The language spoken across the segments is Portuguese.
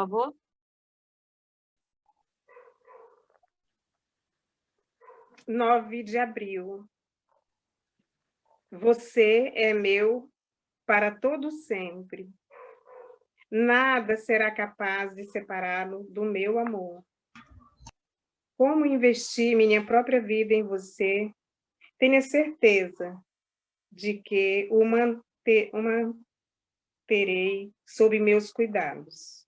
favor. 9 de abril. Você é meu para todo sempre. Nada será capaz de separá-lo do meu amor. Como investi minha própria vida em você, tenha certeza de que o manterei sob meus cuidados.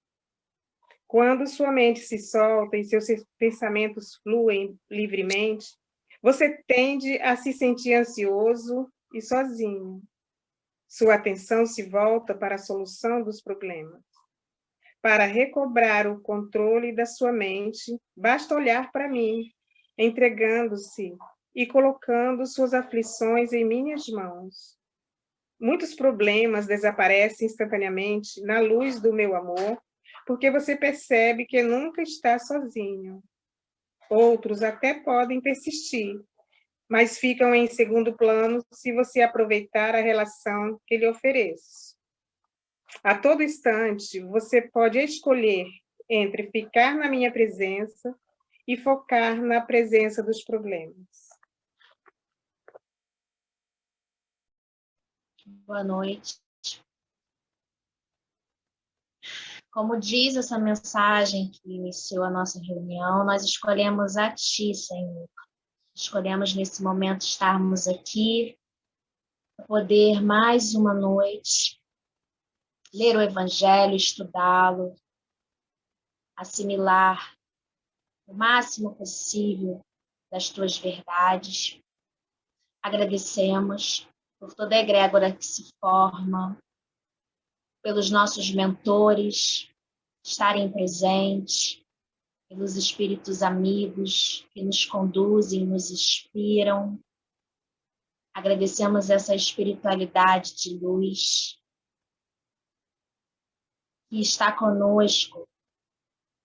Quando sua mente se solta e seus pensamentos fluem livremente, você tende a se sentir ansioso e sozinho. Sua atenção se volta para a solução dos problemas. Para recobrar o controle da sua mente, basta olhar para mim, entregando-se e colocando suas aflições em minhas mãos. Muitos problemas desaparecem instantaneamente na luz do meu amor, porque você percebe que nunca está sozinho. Outros até podem persistir, mas ficam em segundo plano se você aproveitar a relação que lhe ofereço. A todo instante, você pode escolher entre ficar na minha presença e focar na presença dos problemas. Boa noite. Como diz essa mensagem que iniciou a nossa reunião, nós escolhemos a Ti, Senhor. Escolhemos nesse momento estarmos aqui, para poder mais uma noite ler o Evangelho, estudá-lo, assimilar o máximo possível das Tuas verdades. Agradecemos por toda a egrégora que se forma, pelos nossos mentores estarem presentes, pelos espíritos amigos que nos conduzem, nos inspiram. Agradecemos essa espiritualidade de luz que está conosco,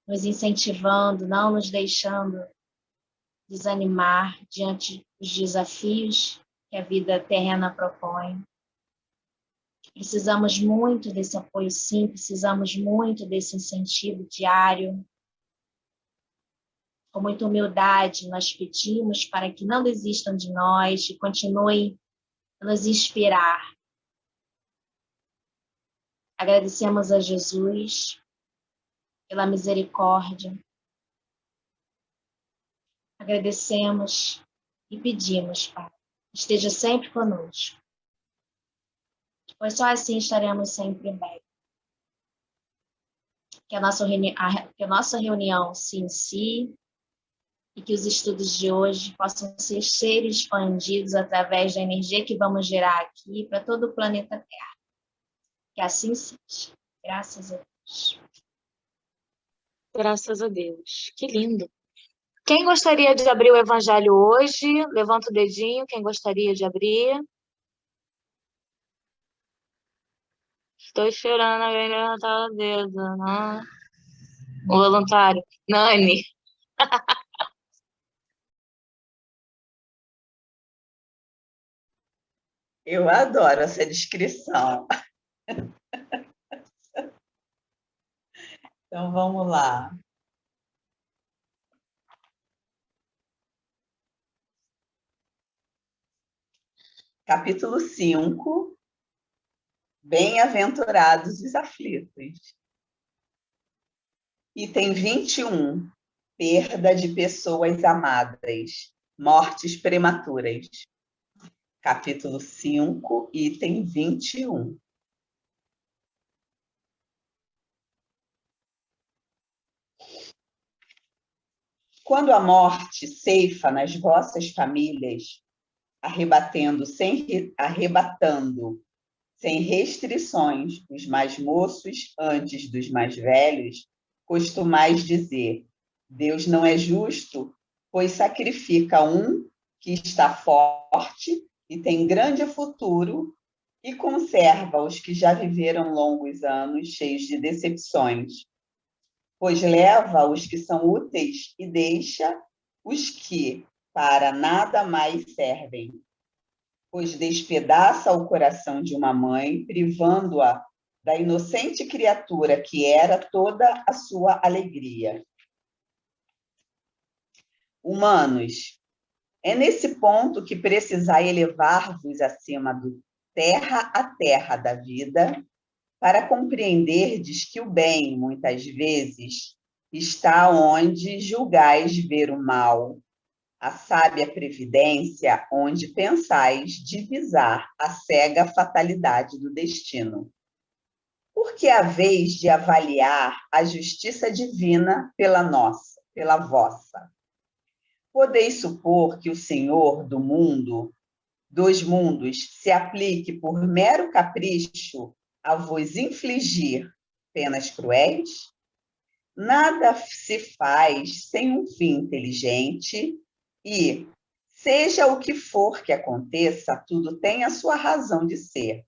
nos incentivando, não nos deixando desanimar diante dos desafios que a vida terrena propõe. Precisamos muito desse apoio, sim, precisamos muito desse incentivo diário. Com muita humildade, nós pedimos para que não desistam de nós e continuem a nos inspirar. Agradecemos a Jesus pela misericórdia. Agradecemos e pedimos, Pai, esteja sempre conosco, pois só assim estaremos sempre bem. Que a nossa reunião se inicie e que os estudos de hoje possam ser expandidos através da energia que vamos gerar aqui para todo o planeta Terra. Que assim seja. Graças a Deus. Graças a Deus. Que lindo. Quem gostaria de abrir o Evangelho hoje? Levanta o dedinho. Quem gostaria de abrir? Estou esperando alguém levantar o dedo. Não. O voluntário. Nani. Eu adoro essa descrição. Então, vamos lá. Capítulo 5. Bem-aventurados os aflitos. Item 21. Perda de pessoas amadas. Mortes prematuras. Capítulo 5, item 21. Quando a morte ceifa nas vossas famílias, arrebatando sem restrições os mais moços antes dos mais velhos, costumais dizer: Deus não é justo, pois sacrifica um que está forte e tem grande futuro e conserva os que já viveram longos anos cheios de decepções, pois leva os que são úteis e deixa os que para nada mais servem, pois despedaça o coração de uma mãe, privando-a da inocente criatura que era toda a sua alegria. Humanos, é nesse ponto que precisai elevar-vos acima do terra a terra da vida, para compreenderdes que o bem, muitas vezes, está onde julgais ver o mal, a sábia previdência onde pensais divisar a cega fatalidade do destino. Porque haveis de avaliar a justiça divina pela nossa, pela vossa. Podeis supor que o Senhor dos mundos, se aplique por mero capricho a vos infligir penas cruéis? Nada se faz sem um fim inteligente e, seja o que for que aconteça, tudo tem a sua razão de ser.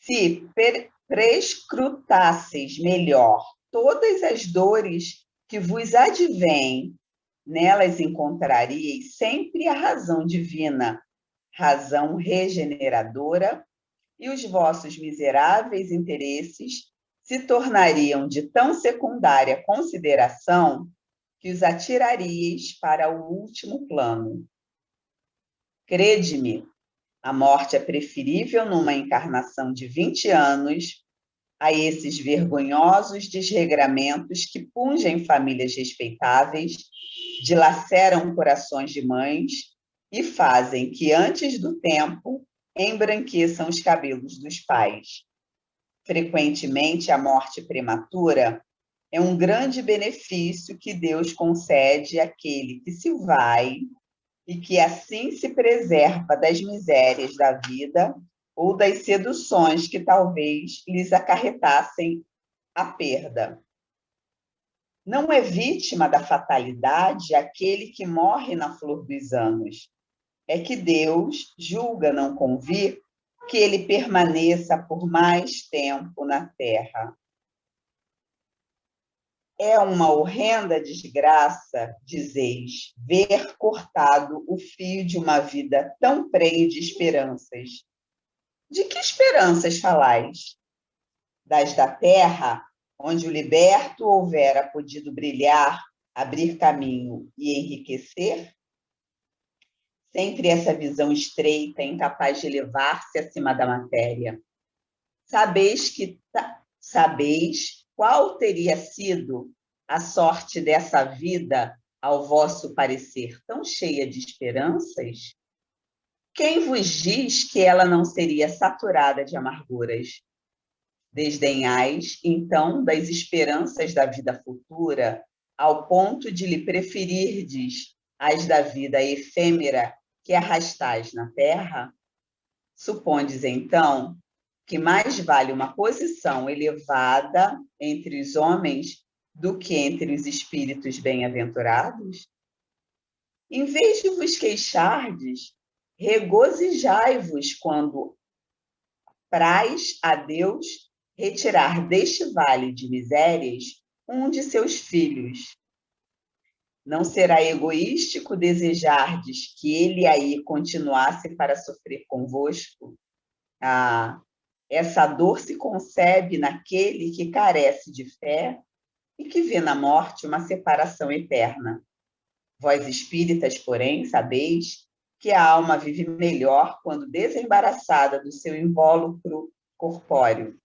Se prescrutasseis melhor todas as dores que vos advêm, nelas encontraríeis sempre a razão divina, razão regeneradora, e os vossos miseráveis interesses se tornariam de tão secundária consideração que os atiraríeis para o último plano. Crede-me, a morte é preferível numa encarnação de 20 anos a esses vergonhosos desregramentos que pungem famílias respeitáveis, dilaceram corações de mães e fazem que, antes do tempo, embranqueçam os cabelos dos pais. Frequentemente, a morte prematura é um grande benefício que Deus concede àquele que se vai e que assim se preserva das misérias da vida ou das seduções que talvez lhes acarretassem a perda. Não é vítima da fatalidade aquele que morre na flor dos anos. É que Deus julga não convir que ele permaneça por mais tempo na terra. É uma horrenda desgraça, dizeis, ver cortado o fio de uma vida tão prenhe de esperanças. De que esperanças falais? Das da terra, onde o liberto houvera podido brilhar, abrir caminho e enriquecer? Sempre essa visão estreita, incapaz de elevar-se acima da matéria. Sabeis qual teria sido a sorte dessa vida, ao vosso parecer, tão cheia de esperanças? Quem vos diz que ela não seria saturada de amarguras? Desdenhais, então, das esperanças da vida futura, ao ponto de lhe preferirdes as da vida efêmera que arrastais na terra? Supondes, então, que mais vale uma posição elevada entre os homens do que entre os espíritos bem-aventurados? Em vez de vos queixardes, regozijai-vos quando praz a Deus retirar deste vale de misérias um de seus filhos. Não será egoístico desejardes que ele aí continuasse para sofrer convosco? Essa dor se concebe naquele que carece de fé e que vê na morte uma separação eterna. Vós espíritas, porém, sabeis que a alma vive melhor quando desembaraçada do seu invólucro corpóreo.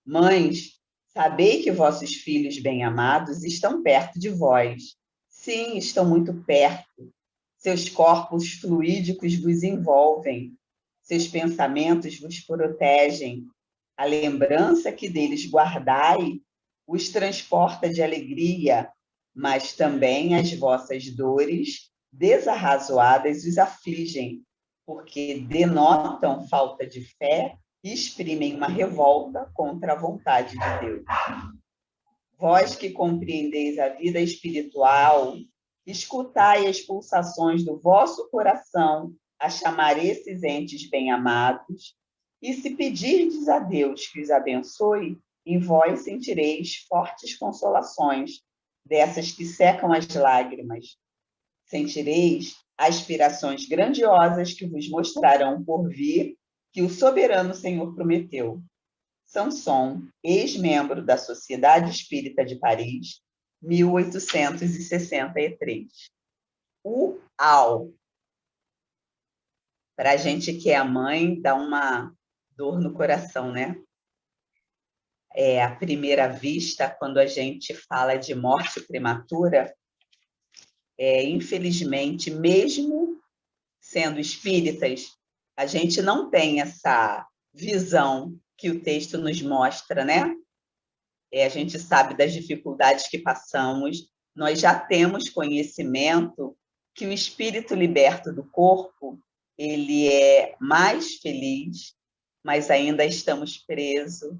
Mães, sabei que vossos filhos bem-amados estão perto de vós. Sim, estão muito perto. Seus corpos fluídicos vos envolvem. Seus pensamentos vos protegem. A lembrança que deles guardai os transporta de alegria, mas também as vossas dores desarrazoadas os afligem, porque denotam falta de fé e exprimem uma revolta contra a vontade de Deus. Vós que compreendeis a vida espiritual, escutai as pulsações do vosso coração a chamar esses entes bem-amados, e se pedirdes a Deus que os abençoe, em vós sentireis fortes consolações, dessas que secam as lágrimas. Sentireis aspirações grandiosas que vos mostrarão por vir que o soberano Senhor prometeu. Sanson, ex-membro da Sociedade Espírita de Paris, 1863. Uau! Para a gente que é a mãe, dá uma dor no coração, né? À primeira vista, quando a gente fala de morte prematura, infelizmente, mesmo sendo espíritas, a gente não tem essa visão que o texto nos mostra, né? A gente sabe das dificuldades que passamos, nós já temos conhecimento que o espírito liberto do corpo, ele é mais feliz, mas ainda estamos presos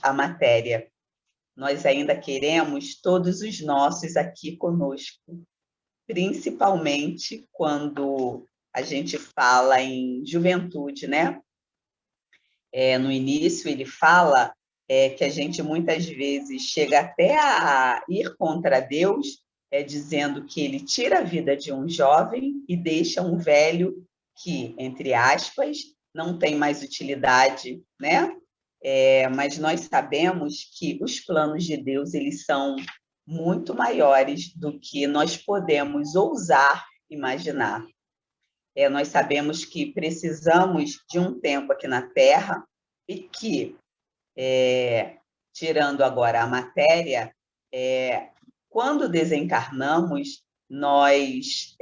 à matéria. Nós ainda queremos todos os nossos aqui conosco, principalmente quando a gente fala em juventude, né? No início ele fala que a gente muitas vezes chega até a ir contra Deus, dizendo que ele tira a vida de um jovem e deixa um velho que, entre aspas, não tem mais utilidade, né? Mas nós sabemos que os planos de Deus eles são muito maiores do que nós podemos ousar imaginar. Nós sabemos que precisamos de um tempo aqui na Terra e que, tirando agora a matéria, quando desencarnamos, nós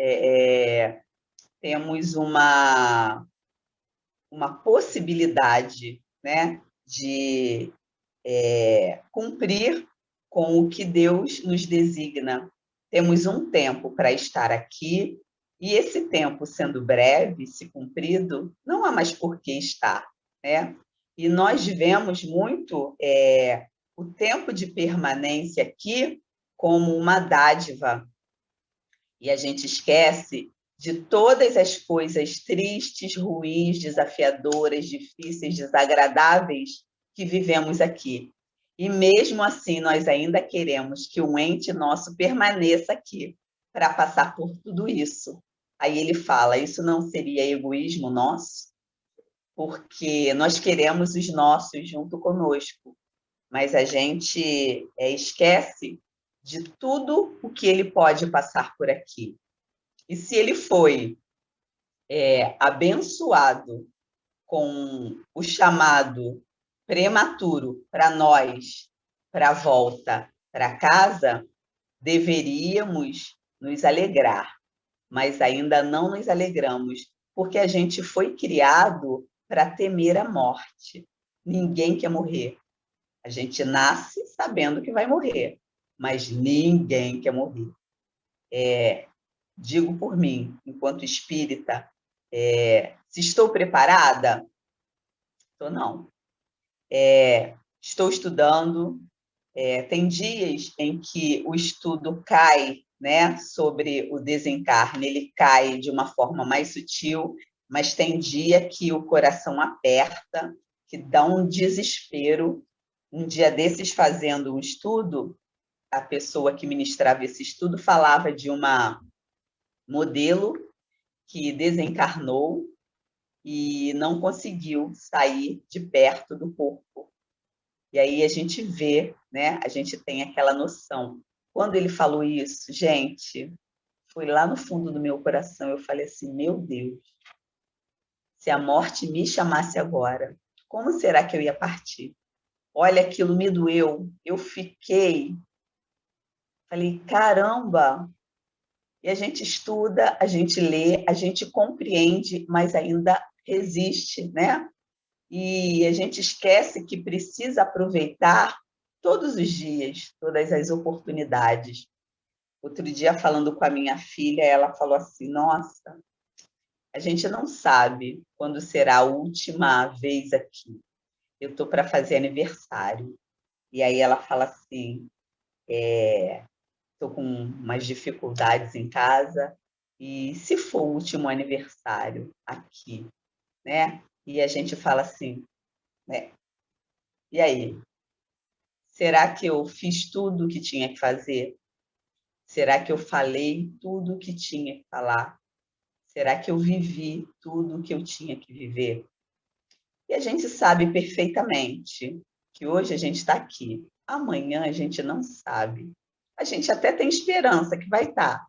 temos uma possibilidade, né, de cumprir com o que Deus nos designa. Temos um tempo para estar aqui, e esse tempo, sendo breve, se cumprido, não há mais por que estar, né? E nós vivemos muito o tempo de permanência aqui como uma dádiva, e a gente esquece de todas as coisas tristes, ruins, desafiadoras, difíceis, desagradáveis que vivemos aqui. E mesmo assim, nós ainda queremos que um ente nosso permaneça aqui para passar por tudo isso. Aí ele fala, isso não seria egoísmo nosso? Porque nós queremos os nossos junto conosco, mas a gente esquece de tudo o que ele pode passar por aqui. E se ele foi abençoado com o chamado prematuro para nós, para a volta para casa, deveríamos nos alegrar, mas ainda não nos alegramos, porque a gente foi criado para temer a morte. Ninguém quer morrer. A gente nasce sabendo que vai morrer, mas ninguém quer morrer. Digo por mim, enquanto espírita, se estou preparada? Estou não. Estou estudando. Tem dias em que o estudo cai, né, sobre o desencarne, ele cai de uma forma mais sutil, mas tem dia que o coração aperta, que dá um desespero. Um dia desses, fazendo um estudo, a pessoa que ministrava esse estudo falava de uma modelo que desencarnou e não conseguiu sair de perto do corpo. E aí a gente vê, né? A gente tem aquela noção. Quando ele falou isso, gente, foi lá no fundo do meu coração. Eu falei assim, meu Deus, se a morte me chamasse agora, como será que eu ia partir? Olha, aquilo me doeu. Eu fiquei... Falei, caramba! E a gente estuda, a gente lê, a gente compreende, mas ainda resiste, né? E a gente esquece que precisa aproveitar todos os dias, todas as oportunidades. Outro dia, falando com a minha filha, ela falou assim, nossa, a gente não sabe quando será a última vez aqui. Eu estou para fazer aniversário. E aí ela fala assim, estou com umas dificuldades em casa, e se for o último aniversário aqui, né? E a gente fala assim, né? E aí? Será que eu fiz tudo o que tinha que fazer? Será que eu falei tudo o que tinha que falar? Será que eu vivi tudo o que eu tinha que viver? E a gente sabe perfeitamente que hoje a gente está aqui, amanhã a gente não sabe. A gente até tem esperança que vai estar,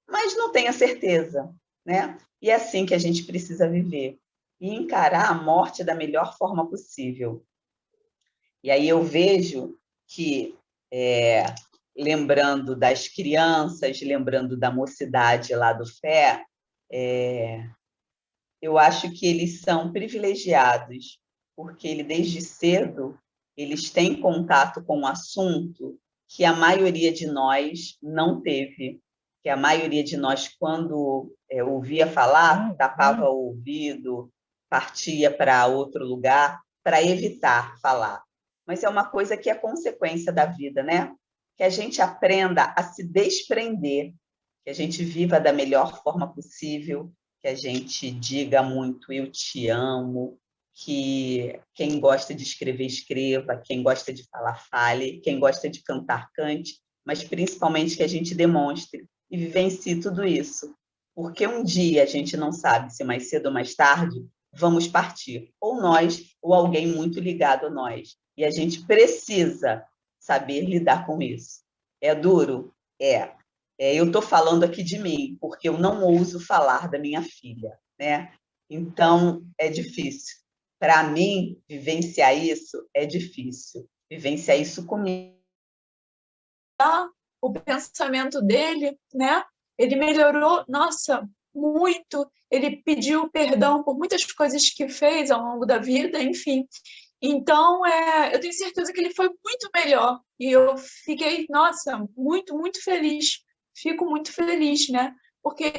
mas não tem a certeza, né? E é assim que a gente precisa viver e encarar a morte da melhor forma possível. E aí eu vejo que, lembrando das crianças, lembrando da mocidade lá do Fé, eu acho que eles são privilegiados, porque desde cedo eles têm contato com um assunto que a maioria de nós não teve, que a maioria de nós, quando ouvia falar, tapava o ouvido, partia para outro lugar para evitar falar. Mas é uma coisa que é consequência da vida, né? Que a gente aprenda a se desprender, que a gente viva da melhor forma possível, que a gente diga muito eu te amo, que quem gosta de escrever, escreva, quem gosta de falar, fale, quem gosta de cantar, cante, mas principalmente que a gente demonstre e vivencie tudo isso. Porque um dia a gente não sabe se mais cedo ou mais tarde vamos partir, ou nós, ou alguém muito ligado a nós. E a gente precisa saber lidar com isso. É duro? Eu estou falando aqui de mim, porque eu não ouso falar da minha filha, né? Então, é difícil. Para mim, vivenciar isso é difícil. Vivenciar isso comigo. O pensamento dele, né? Ele melhorou, nossa, muito. Ele pediu perdão por muitas coisas que fez ao longo da vida, enfim. Então, eu tenho certeza que ele foi muito melhor. E eu fiquei, nossa, muito, muito feliz. Fico muito feliz, né? Porque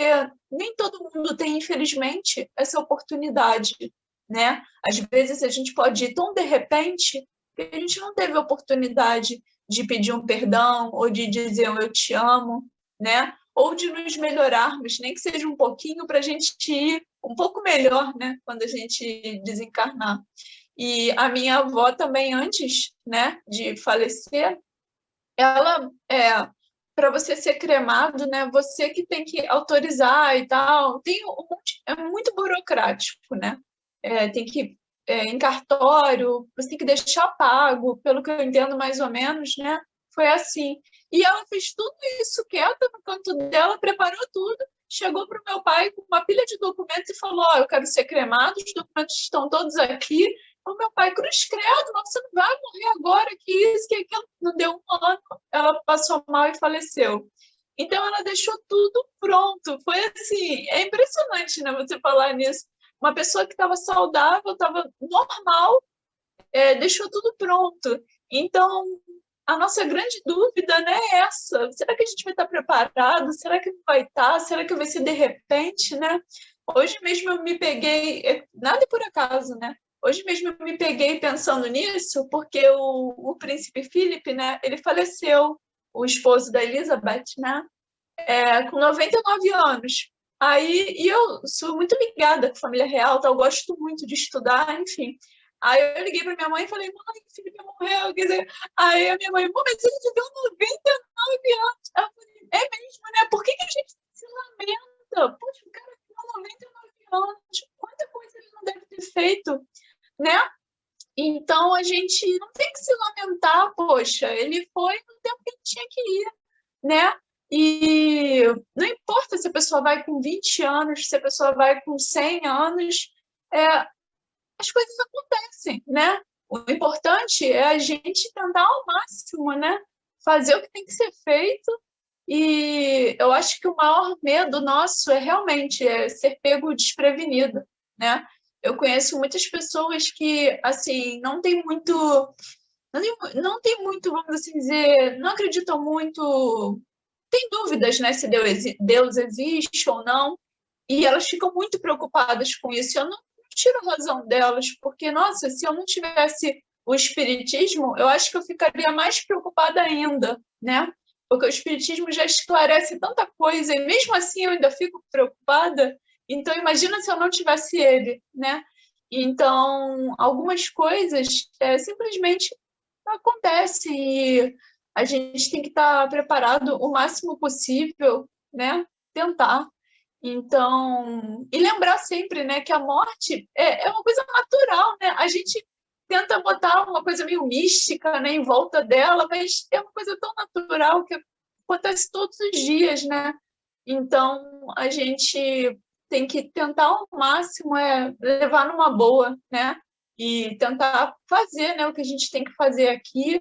nem todo mundo tem, infelizmente, essa oportunidade, né? Às vezes a gente pode ir tão de repente que a gente não teve a oportunidade de pedir um perdão ou de dizer um eu te amo, né? Ou de nos melhorarmos, nem que seja um pouquinho, para a gente ir um pouco melhor, né? Quando a gente desencarnar. E a minha avó também, antes, né, de falecer, ela, para você ser cremado, né, você que tem que autorizar e tal, é muito burocrático, né? Tem que em cartório, você tem que deixar pago, pelo que eu entendo mais ou menos, né? Foi assim. E ela fez tudo isso quieta no canto dela, preparou tudo, chegou para o meu pai com uma pilha de documentos e falou: eu quero ser cremado, os documentos estão todos aqui. O meu pai, cruz credo, você não vai morrer agora, que isso, que aquilo. Não deu um ano, ela passou mal e faleceu. Então, ela deixou tudo pronto. Foi assim, é impressionante, né, você falar nisso. Uma pessoa que estava saudável, estava normal, deixou tudo pronto. Então, a nossa grande dúvida, né, é essa. Será que a gente vai estar preparado? Será que não vai estar? Será que vai ser de repente, né? Hoje mesmo eu me peguei, nada por acaso, né? Hoje mesmo eu me peguei pensando nisso, porque o príncipe Philip, né, ele faleceu, o esposo da Elizabeth, né, com 99 anos. Aí, e eu sou muito ligada com a família real, tá? Eu gosto muito de estudar, enfim. Aí eu liguei para minha mãe e falei: mãe, o Felipe morreu. Quer dizer, aí a minha mãe: mas ele viveu 99 anos. Eu falei: é mesmo, né? Por que a gente se lamenta? Poxa, o cara viveu 99 anos. Quanta coisa ele não deve ter feito, né? Então a gente não tem que se lamentar, poxa, ele foi no tempo que ele tinha que ir, né? E não importa se a pessoa vai com 20 anos, se a pessoa vai com 100 anos, as coisas acontecem, né? O importante é a gente tentar ao máximo, né? Fazer o que tem que ser feito. E eu acho que o maior medo nosso é realmente ser pego desprevenido, né? Eu conheço muitas pessoas que, assim, não tem muito, vamos assim dizer, não acreditam muito, tem dúvidas, né, se Deus existe ou não, e elas ficam muito preocupadas com isso. Eu não tiro a razão delas, porque, nossa, se eu não tivesse o espiritismo, eu acho que eu ficaria mais preocupada ainda, né? Porque o espiritismo já esclarece tanta coisa, e mesmo assim eu ainda fico preocupada. Então, imagina se eu não tivesse ele, né? Então, algumas coisas simplesmente acontecem e a gente tem que estar preparado o máximo possível, né? Tentar. Então, e lembrar sempre, né, que a morte é uma coisa natural, né? A gente tenta botar uma coisa meio mística, né, em volta dela, mas é uma coisa tão natural que acontece todos os dias, né? Então, a gente tem que tentar ao máximo levar numa boa, né? E tentar fazer, né, o que a gente tem que fazer aqui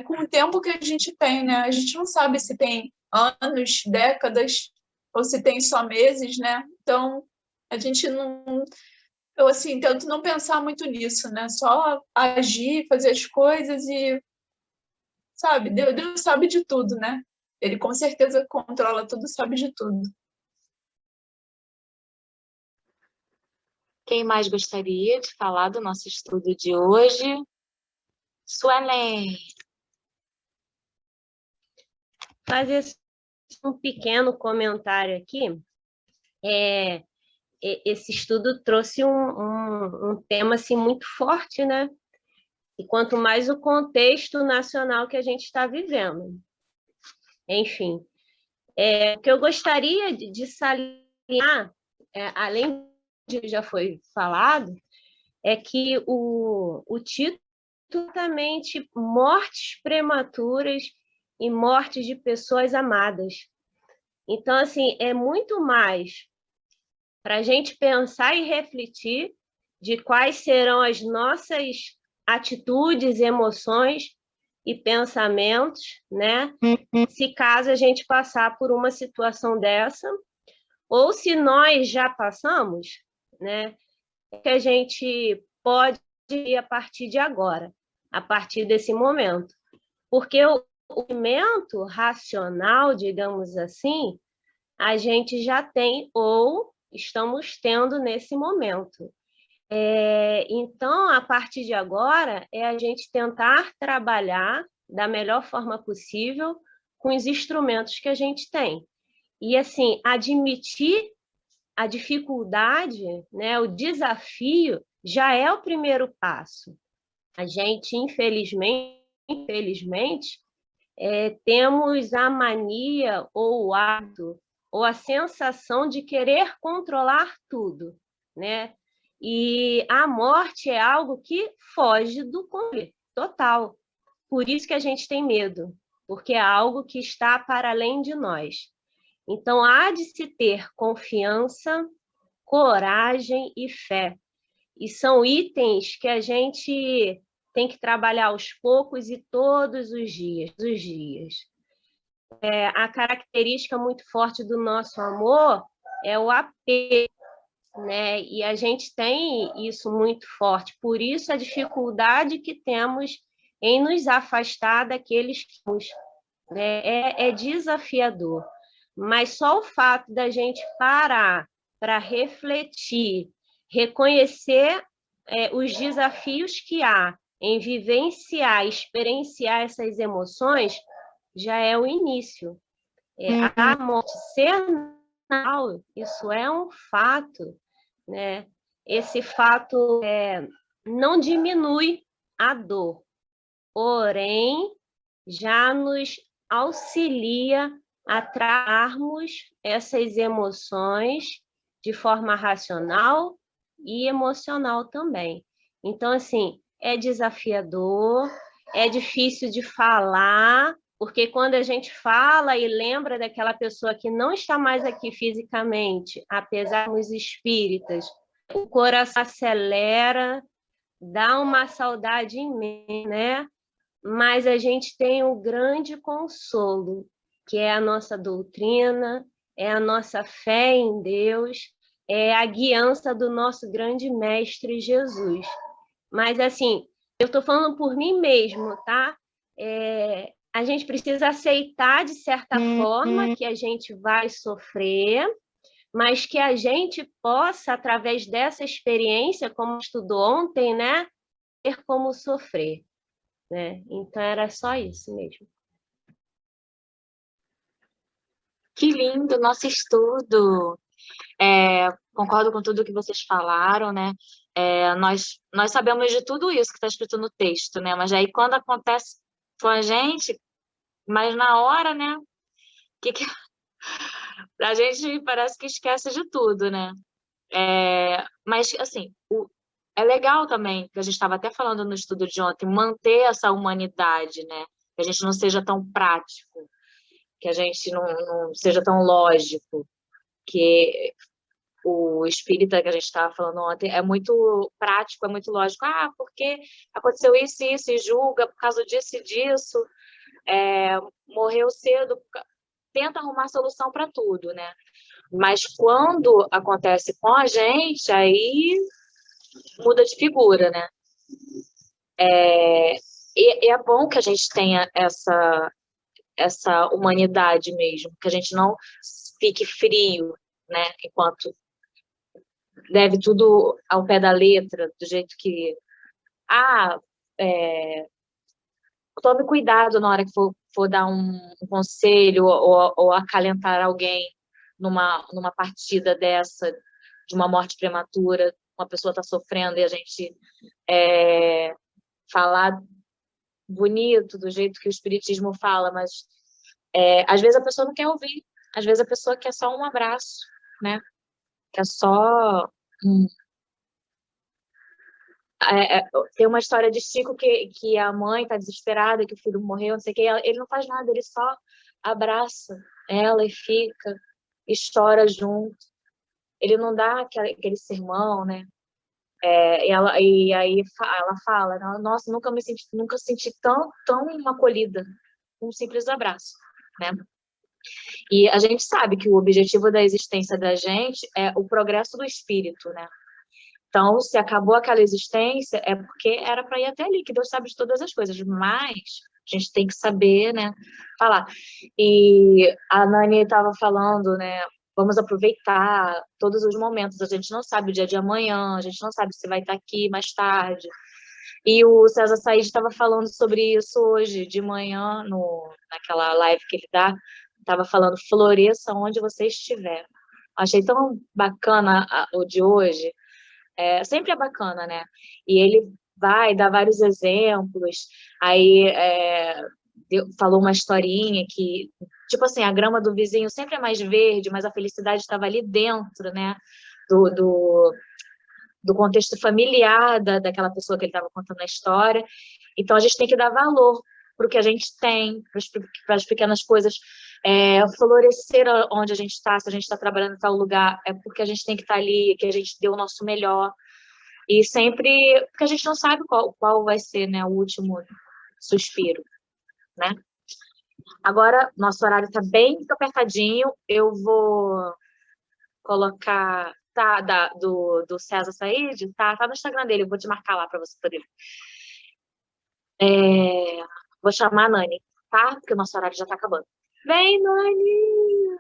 com o tempo que a gente tem, né? A gente não sabe se tem anos, décadas, ou se tem só meses, né? Então, a gente não... Eu, assim, tento não pensar muito nisso, né? Só agir, fazer as coisas e, sabe, Deus sabe de tudo, né? Ele com certeza controla tudo, sabe de tudo. Quem mais gostaria de falar do nosso estudo de hoje? Suelen. Fazer um pequeno comentário aqui. Esse estudo trouxe um tema assim, muito forte, né? E quanto mais o contexto nacional que a gente está vivendo. Enfim, o que eu gostaria de salientar, além de que já foi falado, é que o título é exatamente mortes prematuras e mortes de pessoas amadas. Então, assim, é muito mais para a gente pensar e refletir de quais serão as nossas atitudes, emoções e pensamentos, né? Se caso a gente passar por uma situação dessa, ou se nós já passamos, né? Que a gente pode ir a partir de agora, a partir desse momento. Porque o movimento racional, digamos assim, a gente já tem ou estamos tendo nesse momento. Então, a partir de agora, é a gente tentar trabalhar da melhor forma possível com os instrumentos que a gente tem. E, assim, admitir a dificuldade, né, o desafio, já é o primeiro passo. A gente, infelizmente, temos a mania ou o hábito ou a sensação de querer controlar tudo, né? E a morte é algo que foge do controle total. Por isso que a gente tem medo, porque é algo que está para além de nós. Então, há de se ter confiança, coragem e fé. E são itens que a gente tem que trabalhar aos poucos e todos os dias. A característica muito forte do nosso amor é o apego, né? E a gente tem isso muito forte. Por isso, a dificuldade que temos em nos afastar daqueles que amamos, né? É desafiador. Mas só o fato da gente parar para refletir, reconhecer os desafios que há em vivenciar, experienciar essas emoções, já é o início. A morte ser natural, isso é um fato, né? Esse fato não diminui a dor, porém, já nos auxilia a tratarmos essas emoções de forma racional e emocional também. Então, assim, é desafiador, é difícil de falar, porque quando a gente fala e lembra daquela pessoa que não está mais aqui fisicamente, apesar dos espíritas, o coração acelera, dá uma saudade imensa, né? Mas a gente tem um grande consolo, que é a nossa doutrina, é a nossa fé em Deus, é a guiança do nosso grande mestre Jesus. Mas, assim, eu estou falando por mim mesmo, tá? A gente precisa aceitar, de certa forma, que a gente vai sofrer, mas que a gente possa, através dessa experiência, como estudou ontem, né, ter como sofrer. Né? Então, era só isso mesmo. Que lindo nosso estudo! Concordo com tudo que vocês falaram, né? Nós sabemos de tudo isso que está escrito no texto, né? Mas aí quando acontece com a gente, mas na hora, né? A gente parece que esquece de tudo, né? Mas, assim, é legal também, que a gente estava até falando no estudo de ontem, manter essa humanidade, né? Que a gente não seja tão prático, que a gente não seja tão lógico, que o espírita que a gente estava falando ontem é muito prático, é muito lógico. Ah, porque aconteceu isso e isso, e julga por causa disso e disso, morreu cedo, tenta arrumar solução para tudo, né? Mas quando acontece com a gente, aí muda de figura, né? E é bom que a gente tenha essa humanidade mesmo, que a gente não fique frio, né? Enquanto leve tudo ao pé da letra, do jeito que... Ah, tome cuidado na hora que for dar um conselho ou acalentar alguém numa partida dessa, de uma morte prematura, uma pessoa está sofrendo e a gente falar bonito, do jeito que o espiritismo fala, mas às vezes a pessoa não quer ouvir, às vezes a pessoa quer só um abraço, né? Quer só... tem uma história de Chico que a mãe está desesperada, que o filho morreu, não sei o que, ele não faz nada, ele só abraça ela e fica, e chora junto. Ele não dá aquele sermão, né? E aí ela fala, nossa, nunca senti tão acolhida com um simples abraço, né? E a gente sabe que o objetivo da existência da gente é o progresso do espírito, né? Então, se acabou aquela existência, é porque era para ir até ali, que Deus sabe de todas as coisas, mas a gente tem que saber, né, falar. E a Nani estava falando, né, vamos aproveitar todos os momentos, a gente não sabe o dia de amanhã, a gente não sabe se vai estar aqui mais tarde. E o César Said estava falando sobre isso hoje, de manhã, naquela live que ele dá, estava falando, floresça onde você estiver. Achei tão bacana o de hoje, sempre é bacana, né? E ele vai dar vários exemplos, aí falou uma historinha que, tipo assim, a grama do vizinho sempre é mais verde, mas a felicidade estava ali dentro, né? Do contexto familiar daquela pessoa que ele estava contando a história. Então, a gente tem que dar valor para o que a gente tem, para as pequenas coisas, florescer onde a gente está, se a gente está trabalhando em tal lugar, é porque a gente tem que estar ali, que a gente deu o nosso melhor. E sempre, porque a gente não sabe qual vai ser, né, o último suspiro, né? Agora, nosso horário está bem apertadinho, eu vou colocar, do César Said, tá no Instagram dele, eu vou te marcar lá para você poder. Vou chamar a Nani, tá? Porque o nosso horário já está acabando. Vem, Nani!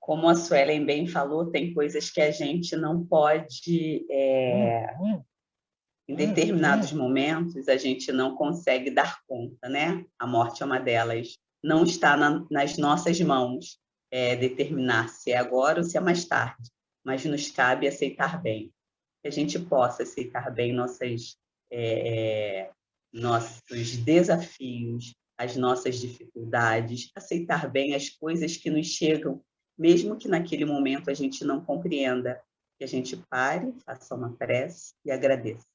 Como a Suelen bem falou, tem coisas que a gente não pode, em determinados momentos, a gente não consegue dar conta, né? A morte é uma delas. Não está nas nossas mãos determinar se é agora ou se é mais tarde, mas nos cabe aceitar bem. Que a gente possa aceitar bem nossos desafios, as nossas dificuldades, aceitar bem as coisas que nos chegam, mesmo que naquele momento a gente não compreenda, que a gente pare, faça uma prece e agradeça.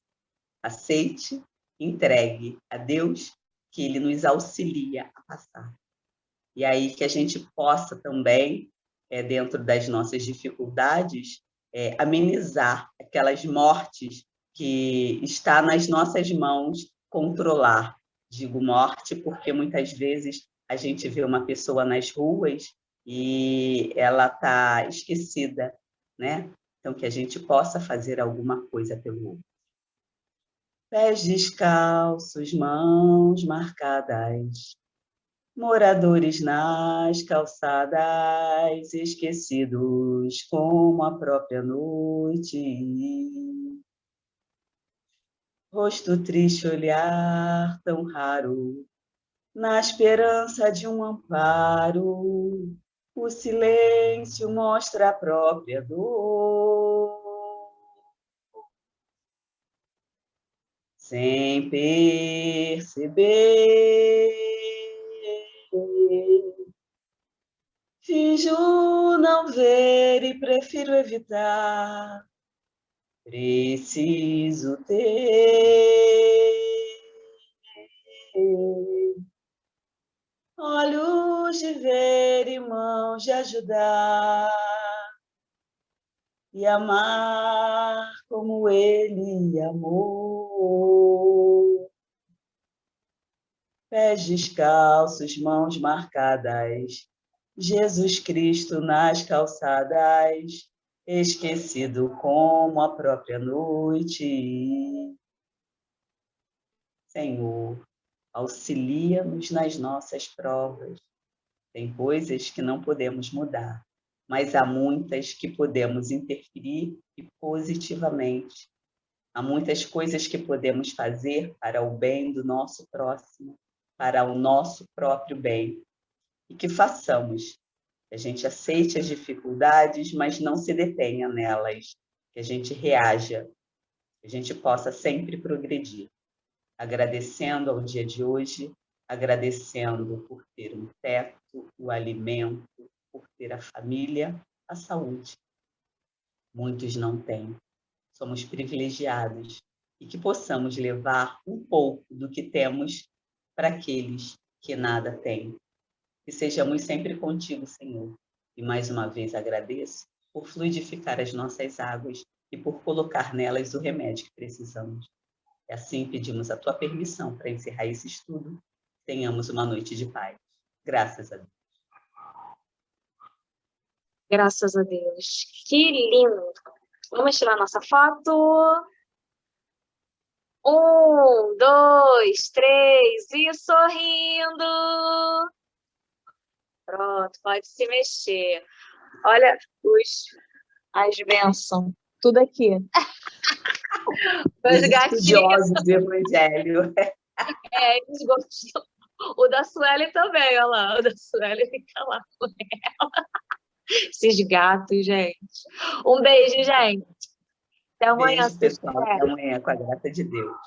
Aceite, entregue a Deus, que Ele nos auxilia a passar. E aí que a gente possa também, dentro das nossas dificuldades, amenizar aquelas mortes que está nas nossas mãos controlar. Digo morte porque muitas vezes a gente vê uma pessoa nas ruas e ela está esquecida, né? Então, que a gente possa fazer alguma coisa pelo outro. Pés descalços, mãos marcadas, moradores nas calçadas, esquecidos como a própria noite. Rosto triste, olhar tão raro, na esperança de um amparo, o silêncio mostra a própria dor. Sem perceber, Finjo não ver e prefiro evitar. Preciso ter olhos de ver e mãos de ajudar e amar como ele amou. Pés descalços, mãos marcadas, Jesus Cristo nas calçadas, esquecido como a própria noite. Senhor, auxilia-nos nas nossas provas. Tem coisas que não podemos mudar, mas há muitas que podemos interferir e positivamente. Há muitas coisas que podemos fazer para o bem do nosso próximo, para o nosso próprio bem. E que façamos, que a gente aceite as dificuldades, mas não se detenha nelas, que a gente reaja, que a gente possa sempre progredir. Agradecendo ao dia de hoje, agradecendo por ter um teto, o alimento, por ter a família, a saúde. Muitos não têm. Somos privilegiados e que possamos levar um pouco do que temos para aqueles que nada têm. Que sejamos sempre contigo, Senhor. E mais uma vez agradeço por fluidificar as nossas águas e por colocar nelas o remédio que precisamos. E assim pedimos a tua permissão para encerrar esse estudo. Tenhamos uma noite de paz. Graças a Deus. Graças a Deus. Que lindo. Vamos tirar nossa foto. 1, 2, 3 e sorrindo. Pronto, pode se mexer. Olha as bênçãos. Tudo aqui. Os Os gatinhos. estudiosos do Evangelho. Eles gostam. O da Sueli também, olha lá. O da Sueli fica lá com ela. Esses gatos, gente. Um beijo, gente. Até amanhã, Beijo, se Deus pessoal. quiser. Até amanhã, com a graça de Deus.